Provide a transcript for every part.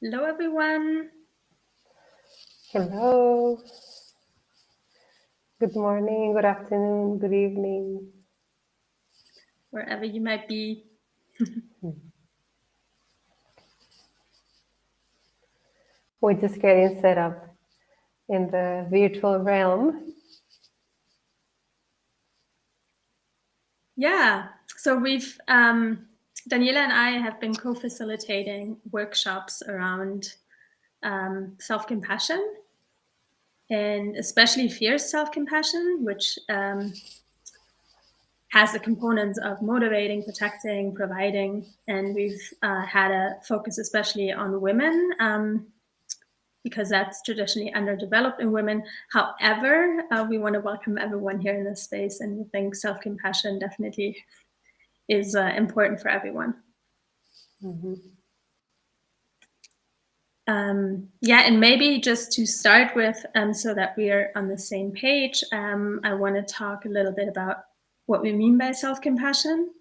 Hello, everyone. Hello. Good morning, good afternoon, good evening. Wherever you might be. We're just getting set up in the virtual realm. Yeah. So Daniela and I have been co-facilitating workshops around self-compassion, and especially fierce self-compassion, which has the components of motivating, protecting, providing. And we've had a focus especially on women, because that's traditionally underdeveloped in women. However, we want to welcome everyone here in this space, and we think self-compassion definitely is important for everyone. Mm-hmm. And maybe just to start with, so that we are on the same page, I want to talk a little bit about what we mean by self-compassion.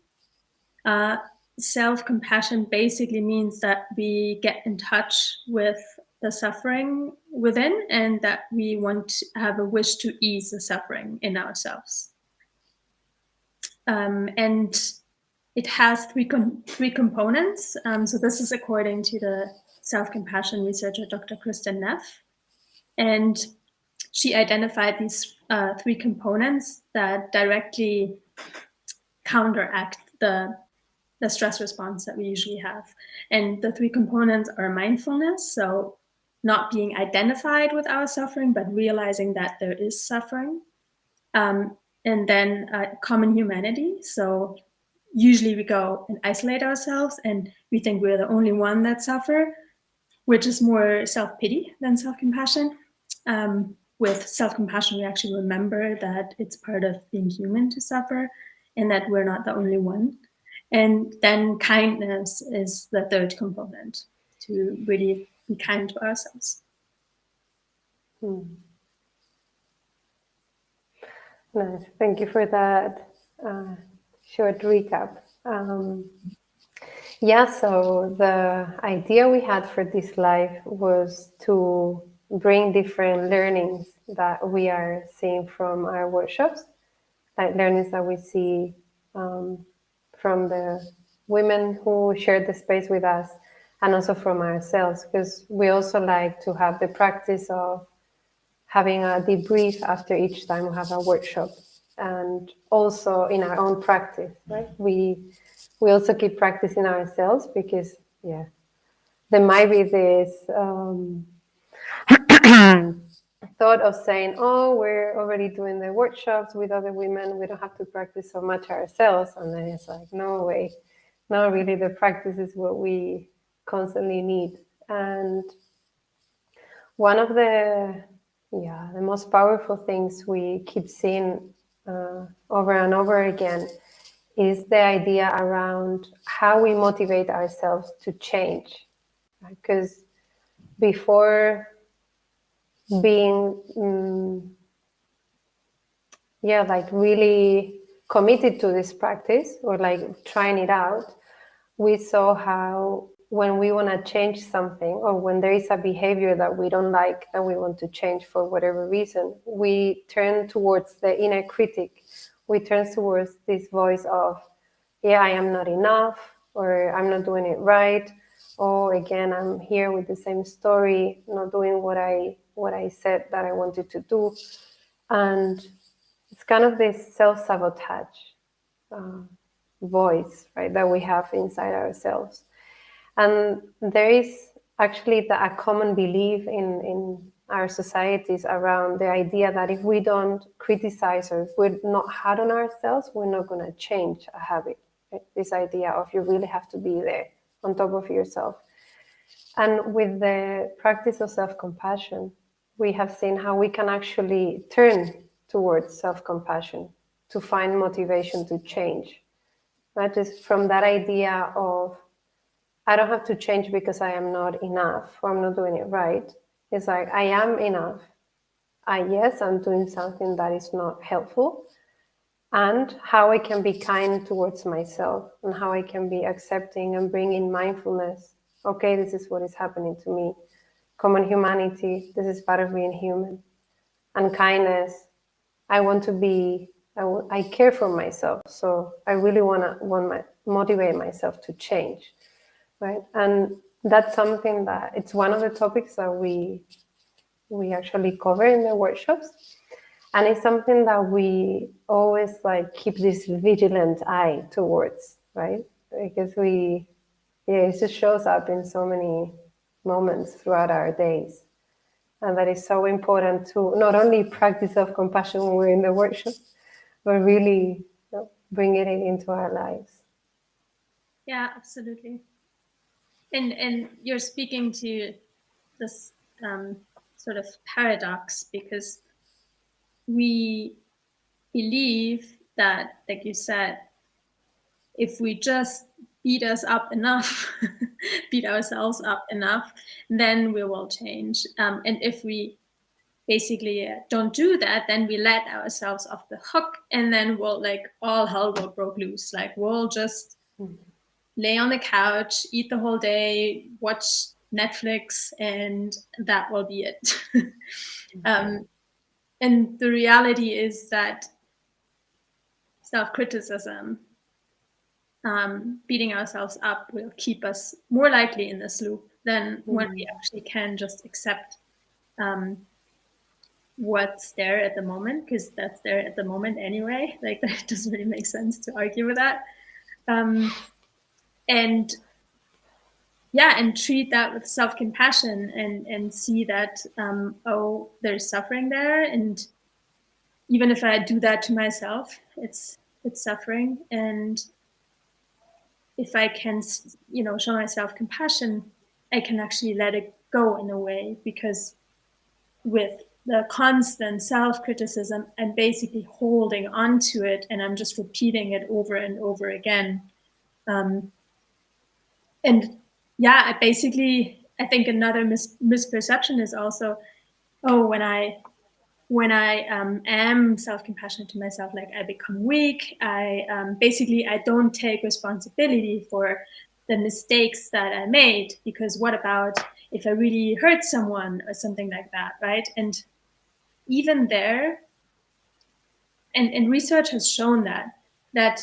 Self-compassion basically means that we get in touch with the suffering within, and that we want to have a wish to ease the suffering in ourselves. And it has three components. So this is according to the self-compassion researcher, Dr. Kristen Neff. And she identified these three components that directly counteract the stress response that we usually have. And the three components are mindfulness, so not being identified with our suffering, but realizing that there is suffering. And then common humanity. So usually we go and isolate ourselves and we think we're the only one that suffer, which is more self-pity than self-compassion. With self-compassion, we actually remember that it's part of being human to suffer and that we're not the only one. And then kindness is the third component, to really be kind to ourselves. Nice. Thank you for that short recap. So the idea we had for this live was to bring different learnings that we are seeing from our workshops, like learnings that we see from the women who shared the space with us, and also from ourselves, because we also like to have the practice of having a debrief after each time we have a workshop, and also in our own practice, right? We also keep practicing ourselves, because there might be this thought of saying, oh, we're already doing the workshops with other women, we don't have to practice so much ourselves. And then it's like, no way, no, really, the practice is what we constantly need. And one of the most powerful things we keep seeing over and over again is the idea around how we motivate ourselves to change. Because before being really committed to this practice, or like trying it out, we saw how when we want to change something, or when there is a behavior that we don't like, that we want to change for whatever reason, we turn towards the inner critic. We turn towards this voice of, I am not enough, or I'm not doing it right, or again, I'm here with the same story, not doing what I said that I wanted to do. And it's kind of this self-sabotage voice, right, that we have inside ourselves. And there is actually a common belief in our societies around the idea that if we don't criticize, or if we're not hard on ourselves, we're not going to change a habit. Right? This idea of you really have to be there on top of yourself. And with the practice of self-compassion, we have seen how we can actually turn towards self-compassion to find motivation to change. Not just from that idea of, I don't have to change because I am not enough, or I'm not doing it right. It's like, I am enough. Yes, I'm doing something that is not helpful, and how I can be kind towards myself, and how I can be accepting and bring in mindfulness okay, this is what is happening to me. Common humanity, this is part of being human. And kindness, I want to be, I care for myself. So I really motivate myself to change, right? And that's something that it's one of the topics that we actually cover in the workshops. And it's something that we always like keep this vigilant eye towards, right? Because it just shows up in so many moments throughout our days. And that is so important to not only practice self-compassion when we're in the workshop, but really bring it into our lives. Yeah, absolutely. And you're speaking to this sort of paradox, because we believe that, like you said, if we just beat us up enough, beat ourselves up enough, then we will change. And if we basically don't do that, then we let ourselves off the hook, and then we'll like all hell will break loose. Like we'll just lay on the couch, eat the whole day, watch Netflix, and that will be it. And the reality is that self-criticism, beating ourselves up, will keep us more likely in this loop than when we actually can just accept what's there at the moment, because that's there at the moment anyway. Like that doesn't really make sense to argue with that. And yeah, and treat that with self-compassion, and see that oh, there's suffering there, and even if I do that to myself, it's suffering. And if I can, show myself compassion, I can actually let it go in a way, because with the constant self-criticism, I'm basically holding on to it, and I'm just repeating it over and over again. And yeah, I think another misperception is also, oh, when I am self-compassionate to myself, like I become weak. I don't take responsibility for the mistakes that I made, because what about if I really hurt someone or something like that, right? And even there, and research has shown that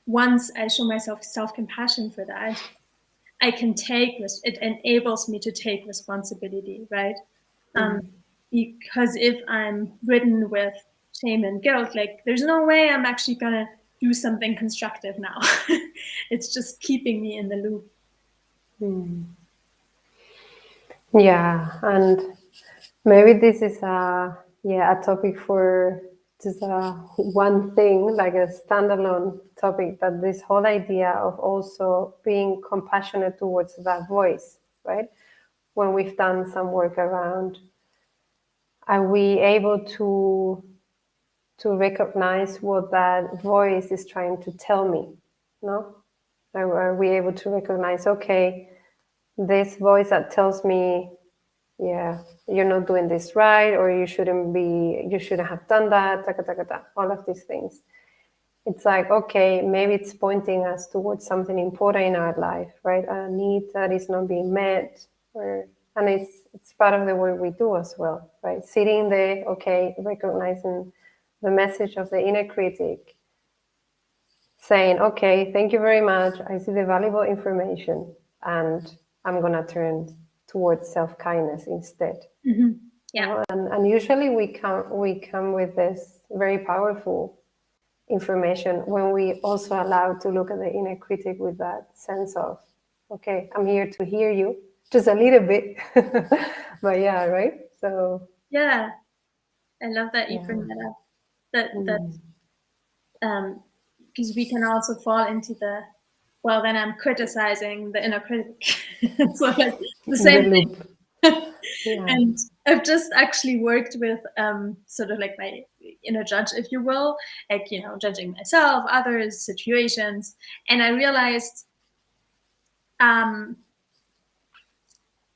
once I show myself self-compassion for that, I can it enables me to take responsibility, right? Because if I'm ridden with shame and guilt, like there's no way I'm actually gonna do something constructive now. It's just keeping me in the loop. Yeah, and maybe this is a topic for just one thing, like a standalone topic, that this whole idea of also being compassionate towards that voice, right? When we've done some work around, are we able to recognize what that voice is trying to tell me? No? Are we able to recognize, okay, this voice that tells me, yeah, you're not doing this right, or you shouldn't have done that, all of these things. It's like, okay, maybe it's pointing us towards something important in our life, right? A need that is not being met, and it's part of the work we do as well, right? Sitting there, okay, recognizing the message of the inner critic, saying, okay, thank you very much. I see the valuable information, and I'm gonna turn towards self-kindness instead. Mm-hmm. Yeah. And usually we come with this very powerful information when we also allow to look at the inner critic with that sense of, okay, I'm here to hear you, just a little bit, but yeah, right? So Yeah. I love that you bring that up. Because we can also fall into well, then I'm criticizing the inner critic. So like the same the thing. loop. Yeah. And I've just actually worked with sort of like my inner judge, if you will, like, judging myself, others, situations. And I realized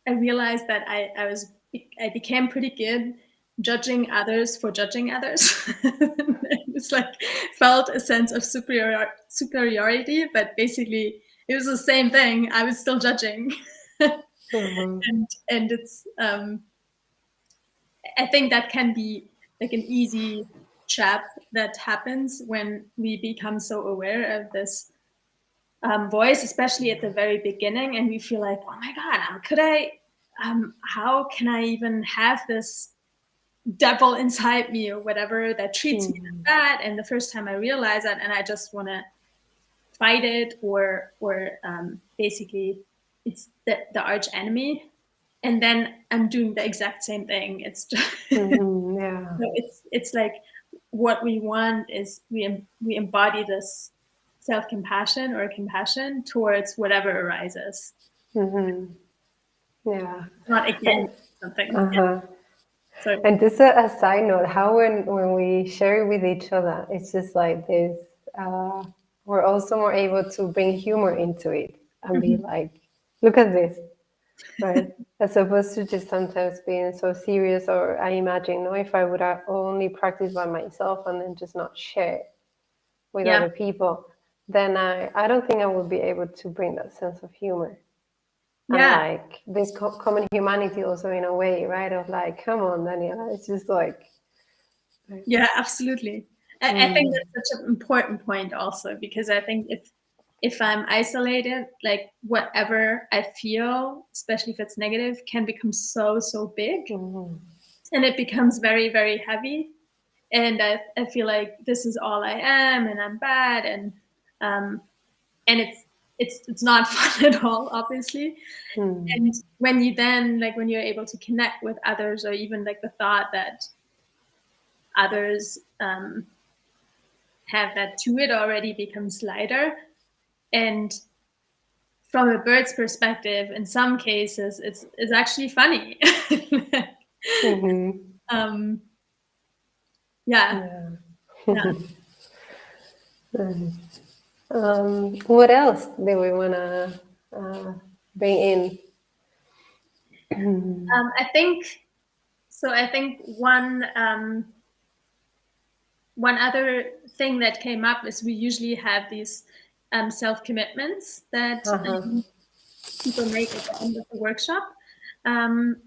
that I became pretty good judging others for judging others. It's like felt a sense of superiority, but basically it was the same thing. I was still judging. And it's I think that can be like an easy trap that happens when we become so aware of this voice, especially at the very beginning, and we feel like, oh my god, how can I even have this devil inside me or whatever that treats me like that? And the first time I realize that, and I just want to fight it, or basically it's the arch enemy, and then I'm doing the exact same thing. It's just Yeah. so it's like what we want is we embody this self-compassion or compassion towards whatever arises, Yeah. not against something. Uh-huh. So And just a side note, how when we share it with each other, it's just like this, we're also more able to bring humor into it and be like, look at this, right? As opposed to just sometimes being so serious, or I imagine, no, if I would only practice by myself and then just not share with yeah, other people, then I don't think I would be able to bring that sense of humor. And yeah, like this common humanity also in a way, right? Of like, come on, Daniela, it's just like, yeah, absolutely. I think that's such an important point also, because I think if I'm isolated, like whatever I feel, especially if it's negative, can become so big, and it becomes very, very heavy. And I feel like this is all I am, and I'm bad, um, and it's not fun at all, obviously. And when you then, like, when you're able to connect with others, or even like the thought that others have that to it already becomes lighter. And from a bird's perspective, in some cases, it's actually funny. um, yeah, yeah. yeah. What else do we want to bring in? I think so. I think one other thing that came up is we usually have these self commitments that Uh-huh. people make at the end of the workshop. Um,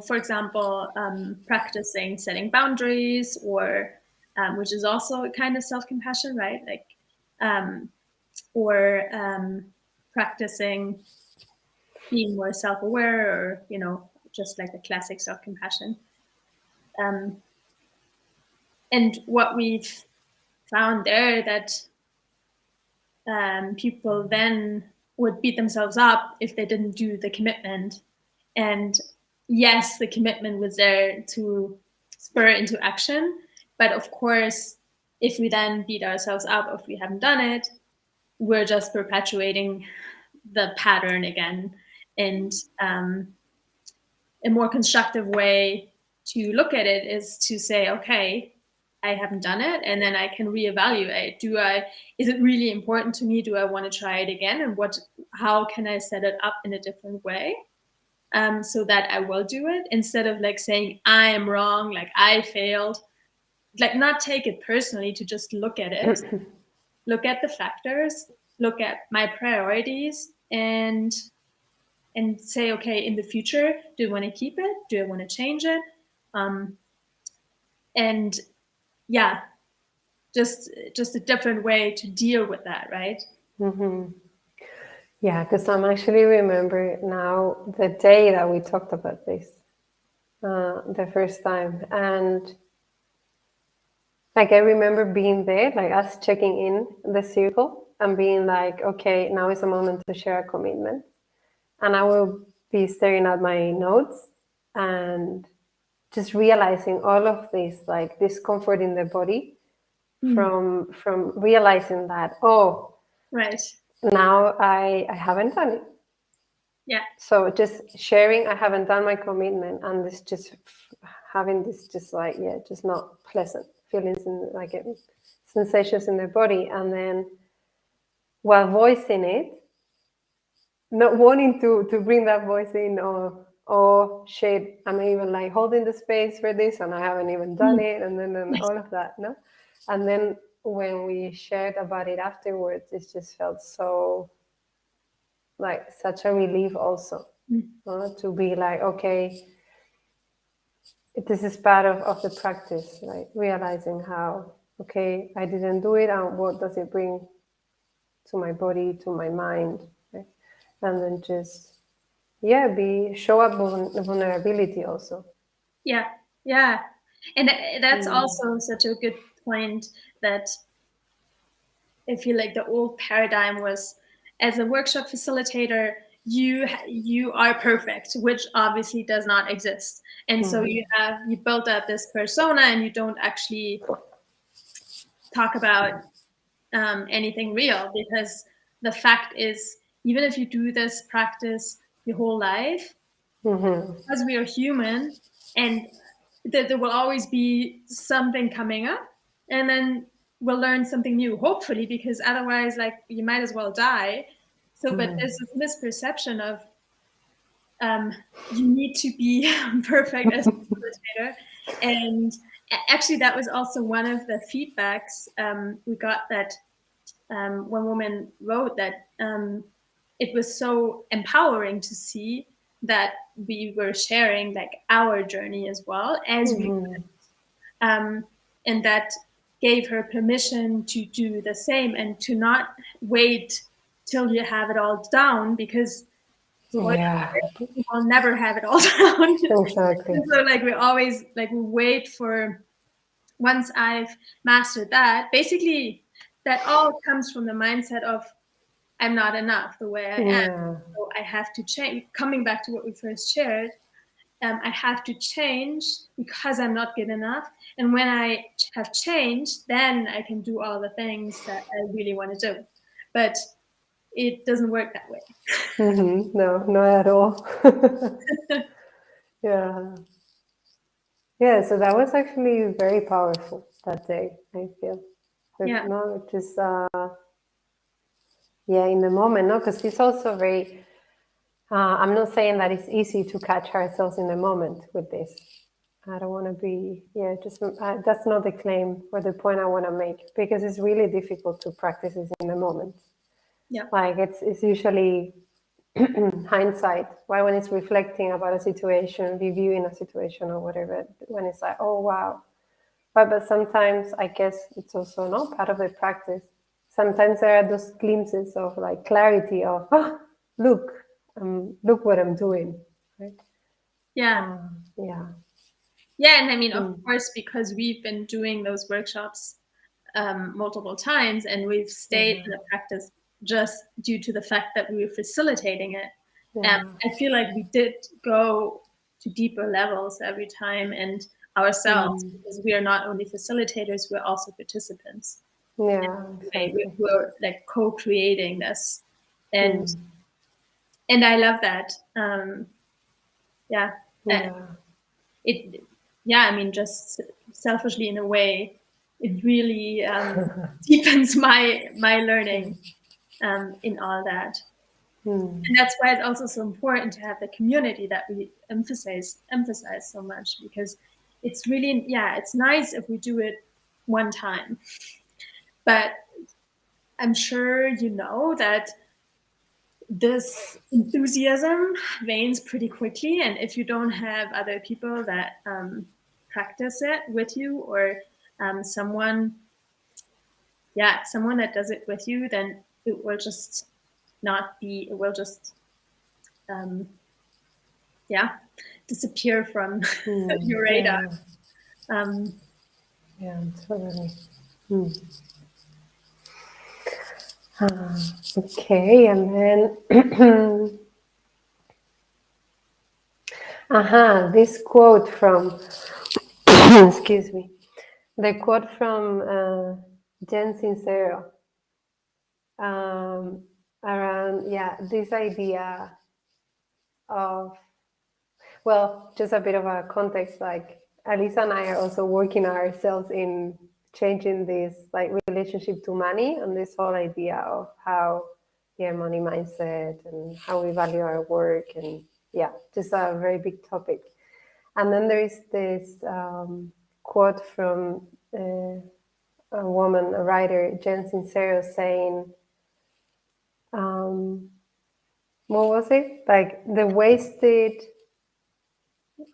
for example, practicing setting boundaries, or which is also a kind of self-compassion, right? Like, or practicing being more self-aware, or just like the classic self-compassion. Um, and what we've found there, that people then would beat themselves up if they didn't do the commitment. And yes, the commitment was there to spur into action. But of course, if we then beat ourselves up if we haven't done it, we're just perpetuating the pattern again. And a more constructive way to look at it is to say, okay, I haven't done it, and then I can reevaluate. Is it really important to me? Do I want to try it again? And how can I set it up in a different way, so that I will do it, instead of like saying I am wrong, like I failed. Like, not take it personally, to just look at it, look at the factors, look at my priorities, and say, okay, in the future, do I want to keep it? Do I want to change it? And yeah, just a different way to deal with that, right? Yeah, because I'm actually remember now the day that we talked about this the first time. And like I remember being there, like us checking in the circle and being like, okay, now is the moment to share a commitment. And I will be staring at my notes and just realizing all of this like discomfort in the body from realizing that, oh, Right. now I haven't done it. Yeah. So just sharing, I haven't done my commitment, and this just having this just like, yeah, just not pleasant feelings and like sensations in the body, and then while voicing it, not wanting to bring that voice in, or oh shit, I'm even like holding the space for this and I haven't even done it, and then all of that, no? And then when we shared about it afterwards, it just felt so like such a relief also, to be like, okay, this is part of the practice, like realizing how, okay, I didn't do it, and what does it bring to my body, to my mind, right? And then just, yeah, show up vulnerability also. Yeah, yeah. And that's also such a good point, that I feel like the old paradigm was, as a workshop facilitator, you are perfect, which obviously does not exist. And so you built up this persona, and you don't actually talk about anything real, because the fact is, even if you do this practice your whole life, because we are human, and there will always be something coming up, and then we'll learn something new, hopefully, because otherwise, like, you might as well die. So, but there's this misperception of you need to be perfect as a facilitator. And actually, that was also one of the feedbacks we got, that one woman wrote that it was so empowering to see that we were sharing, like, our journey as well as we went. And that gave her permission to do the same, and to not wait till you have it all down, because spoiler Yeah, alert, you will never have it all down. exactly. And so, like, we always, like, we wait for, once I've mastered that, basically, that all comes from the mindset of, I'm not enough the way I am. Yeah. So I have to change. Coming back to what we first shared, I have to change because I'm not good enough. And when I have changed, then I can do all the things that I really want to do. But it doesn't work that way. No, not at all. Yeah. Yeah, so that was actually very powerful that day, I feel. Yeah. No, just, yeah, in the moment, no, because it's also very, I'm not saying that it's easy to catch ourselves in the moment with this. I don't want to be, yeah, just, that's not the claim or the point I want to make, because it's really difficult to practice this in the moment. Yeah. Like, it's usually hindsight, right? When it's reflecting about a situation, reviewing a situation or whatever, when it's like, oh, wow. But sometimes I guess it's also not part of the practice. Sometimes there are those glimpses of like clarity of, oh, look what I'm doing, right? Yeah. Yeah. Yeah. And I mean, of course, because we've been doing those workshops multiple times, and we've stayed in the practice just due to the fact that we were facilitating it. I feel like we did go to deeper levels every time, and ourselves, because we are not only facilitators, we're also participants. Yeah, exactly. We're like co-creating this, and I love that. Yeah, Yeah. it. Yeah, I mean, just selfishly, in a way, it really deepens my learning in all that. And that's why it's also so important to have the community that we emphasize so much, because it's really, yeah, it's nice if we do it one time, but I'm sure you know that this enthusiasm wanes pretty quickly, and if you don't have other people that practice it with you, or someone that does it with you, then it will just not be, it will just disappear from your radar. Yeah, totally. Okay, and then this quote from excuse me, the quote from Jen Sincero, around, yeah, this idea of, well, just a bit of a context, like Alisa and I are also working ourselves in changing this like relationship to money, and this whole idea of how, yeah, money mindset and how we value our work, and yeah, just a very big topic. And then there is this quote from a woman, a writer, Jen Sincero, saying, what was it? Like the wasted,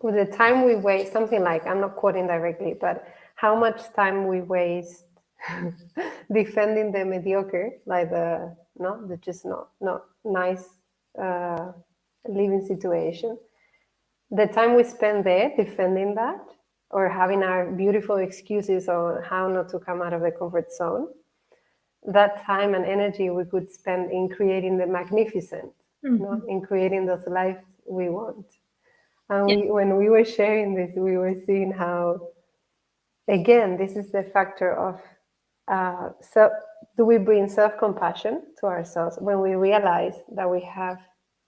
with the time we waste, something like, I'm not quoting directly, but how much time we waste defending the mediocre, like the just not nice uh, living situation. The time we spend there defending that, or having our beautiful excuses on how not to come out of the comfort zone, that time and energy we could spend in creating the magnificent, in creating those lives we want. And Yeah. when we were sharing this, we were seeing how, again, this is the factor of so do we bring self-compassion to ourselves when we realize that we have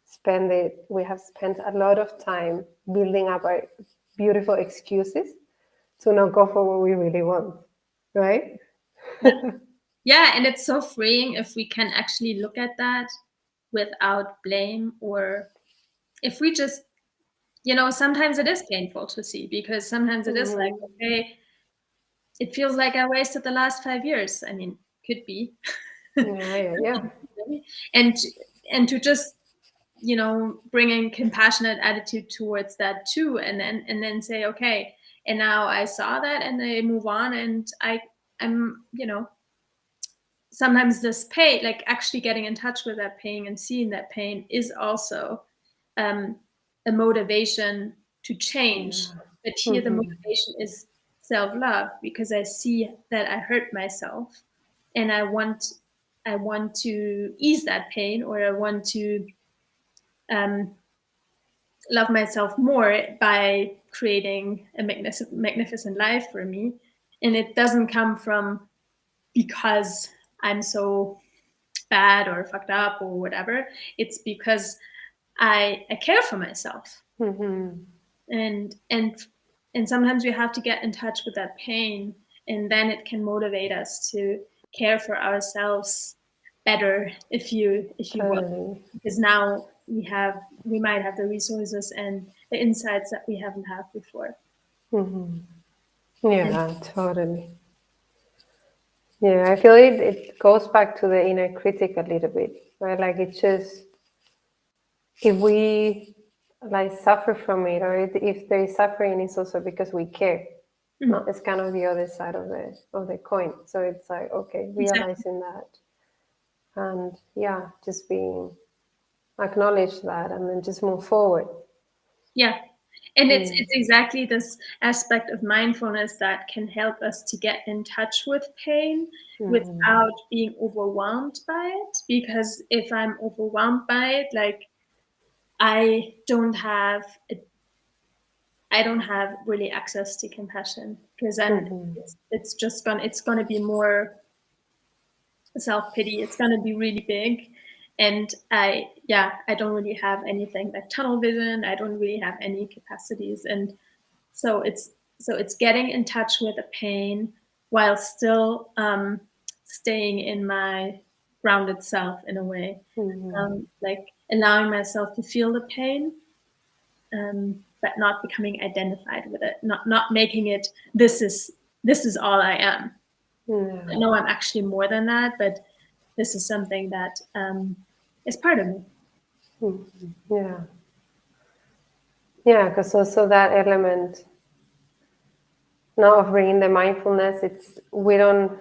spent a lot of time building up our beautiful excuses to not go for what we really want, right? Yeah, and it's so freeing if we can actually look at that without blame, or if we just, sometimes it is painful to see, because sometimes it is like, Mhm. okay, it feels like I wasted the last 5 years. I mean, could be. Yeah, yeah, yeah. and to just, bring a compassionate attitude towards that too, and then say, okay, and now I saw that, and I move on, and I'm, sometimes this pain, like actually getting in touch with that pain and seeing that pain, is also um, a motivation to change. Yeah. But here the Mhm. motivation is self-love, because I see that I hurt myself, and I want to ease that pain, or I want to um, love myself more by creating a magnificent life for me. And it doesn't come from because I'm so bad or fucked up or whatever. It's because I care for myself. Mhm. And sometimes we have to get in touch with that pain, and then it can motivate us to care for ourselves better, if you will, Totally. because now we might have the resources and the insights that we haven't had before. Mhm. And Yeah, totally. Yeah, I feel it goes back to the inner critic a little bit, right? Like it's just, if we like suffer from it, or if there is suffering, it's also because we care. No, mm, it's kind of the other side of the coin. So it's like, okay, exactly. realizing that, and yeah, just being acknowledge that, and then just move forward. Yeah. And it's Mm. exactly this aspect of mindfulness that can help us to get in touch with pain Mm. without being overwhelmed by it. Because if I'm overwhelmed by it, like I don't have I don't have really access to compassion, because then Mhm. it's gonna be more self-pity. It's gonna be really big. And I don't really have anything like tunnel vision. I don't really have any capacities. And so it's getting in touch with the pain while still staying in my grounded self in a way, Mhm. like allowing myself to feel the pain, but not becoming identified with it, not making it this is all I am. I Yeah. know I'm actually more than that, but this is something that is part of me. Mhm. Yeah. Yeah, because also that element now of bringing the mindfulness, it's we don't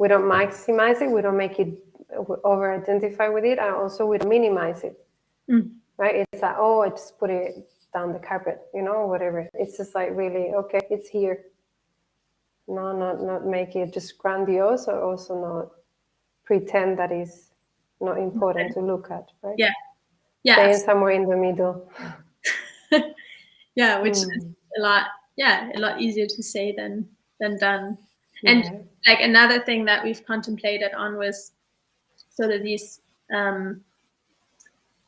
maximize it, we don't make it over identify with it, and also we don't minimize it, Mm. right? It's like, oh, I just put it down the carpet, whatever. It's just like, really, okay, it's here. No, not make it just grandiose, or also not pretend that is not important to look at, right? Yeah, yeah. Staying somewhere in the middle. Yeah, which is Mm. a lot easier to say than done. And Yeah. like another thing that we've contemplated on was sort of these um,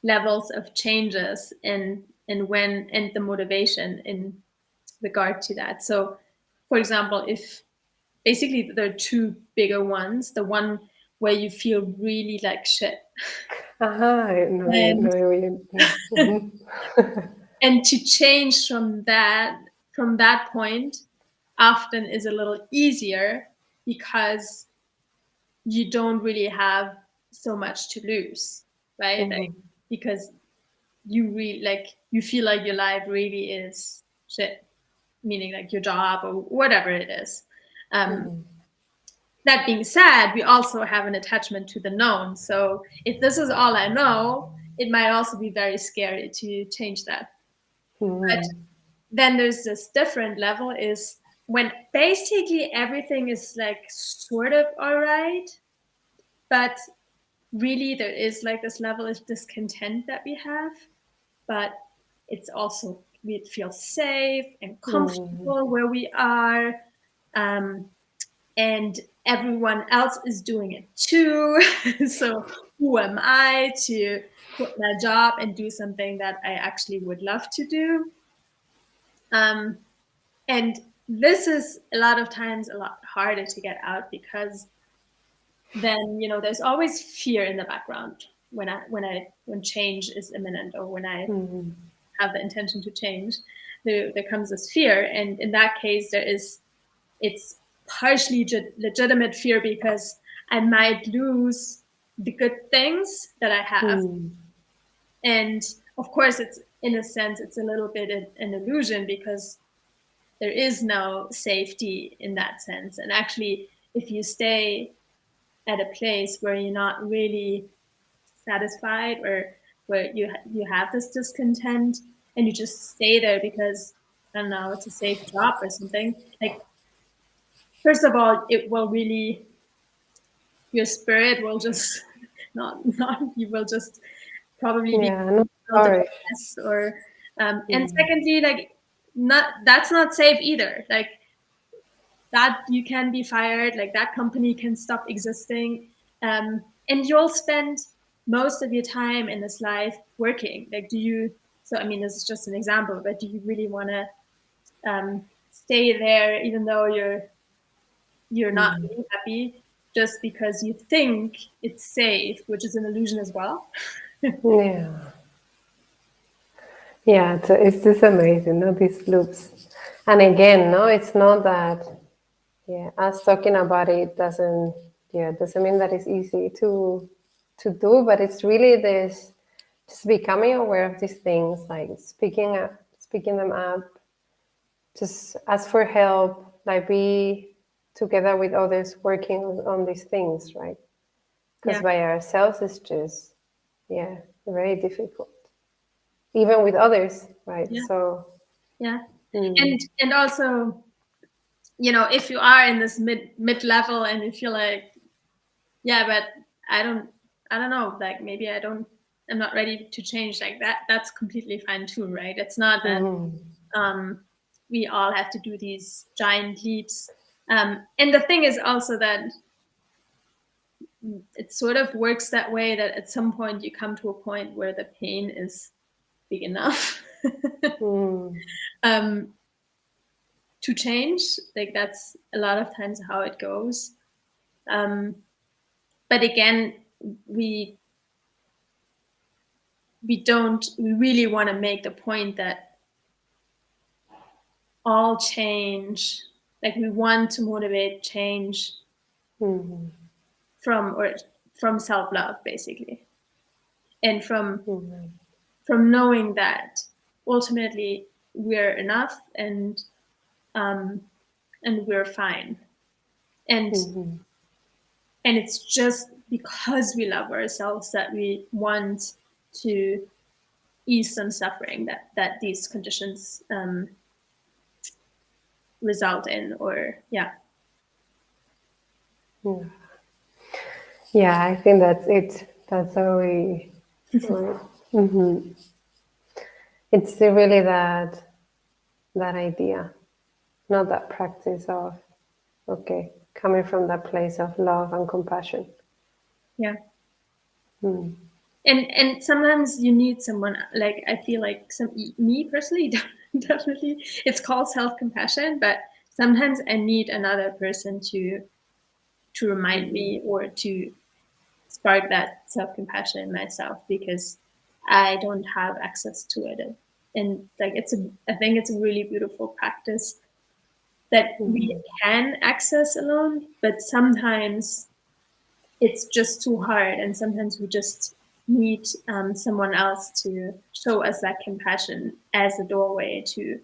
levels of changes, and when, and the motivation in regard to that. So, for example, if basically there are two bigger ones, the one where you feel really like shit, Aha, no, and no, yeah. Mhm. and to change from that point often is a little easier, because you don't really have so much to lose, right? Like, Mhm. because you really like, you feel like your life really is shit, meaning like your job or whatever it is. That being said, we also have an attachment to the known. So if this is all I know, it might also be very scary to change that. But then there's this different level is when basically everything is like sort of all right, but really there is like this level of discontent that we have, but it's also, we feel safe and comfortable where we are. And everyone else is doing it too. So who am I to quit my job and do something that I actually would love to do? And this is a lot of times a lot harder to get out, because then, you know, there's always fear in the background when change is imminent, or when I have the intention to change. There comes this fear, and in that case it's partially legitimate fear, because I might lose the good things that I have. And of course, it's, in a sense, it's a little bit an illusion, because there is no safety in that sense. And actually, if you stay at a place where you're not really satisfied, or where you have this discontent, and you just stay there because, I don't know, it's a safe job or something, like, first of all, it will really, your spirit will just not you will just probably be less, or and secondly, like, not, that's not safe either, like, that you can be fired, like that company can stop existing, and you'll spend most of your time in this life working, like, do you, so I mean, this is just an example, but do you really want to stay there even though you're not really happy, just because you think it's safe, which is an illusion as well? Yeah, it's just amazing, no, these loops. And again, no, it's not that, us talking about it doesn't mean that it's easy to do, but it's really this, just becoming aware of these things, like speaking them up, just ask for help, like be together with others working on these things, right? Because by ourselves it's just, very difficult, even with others, right? So and also, you know, if you are in this mid level and you feel like, but I don't know, like, maybe I'm not ready to change, like that, that's completely fine too, right? It's not that we all have to do these giant leaps, and the thing is also that it sort of works that way, that at some point you come to a point where the pain is big enough to change, like that's a lot of times how it goes. But again, we really want to make the point that all change, like, we want to motivate change from self-love, basically, and from knowing that ultimately we're enough, and we're fine, and it's just because we love ourselves that we want to ease some suffering that these conditions result in, or I think that's it. That's how we. It's really that idea, not that practice of, coming from that place of love and compassion. And sometimes you need someone, like, I feel like me personally, definitely, it's called self-compassion, but sometimes I need another person to remind me, or to spark that self-compassion in myself, because I don't have access to it. And like, I think it's a really beautiful practice that we can access alone, but sometimes it's just too hard, and sometimes we just need someone else to show us that compassion as a doorway to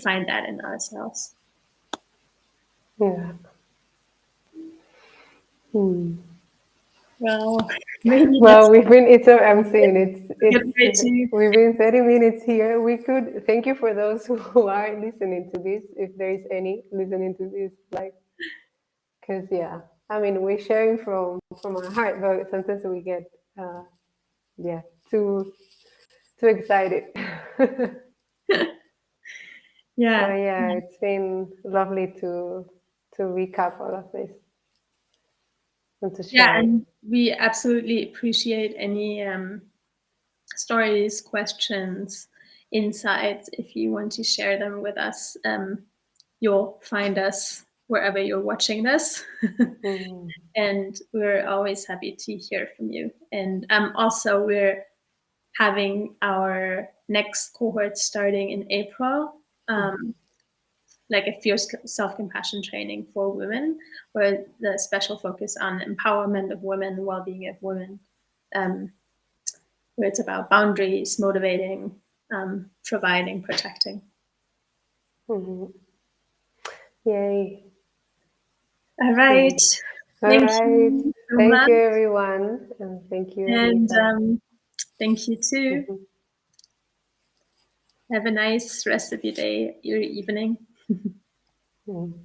find that in ourselves. Yeah. Well, maybe Well, I'm saying it's we've been 30 minutes here. We could, thank you for those who are listening to this, if there is any listening to this, like, because yeah, I mean, we're sharing from our heart, but sometimes we get, yeah, too excited. yeah. Yeah, it's been lovely to recap all of this and to Yeah, share it. and we absolutely appreciate any stories, questions, insights. If you want to share them with us, you'll find us wherever you're watching this. Mm. And we're always happy to hear from you. And also, we're having our next cohort starting in April, like a fierce self-compassion training for women, where the special focus on empowerment of women, well-being of women, where it's about boundaries, motivating, providing, protecting. Mm-hmm. Yay. All right. Mm-hmm. All Thank right. you so Thank much. you, everyone. And thank you, And Lisa. thank you too. Mm-hmm. Have a nice rest of your day, your evening. Mm-hmm.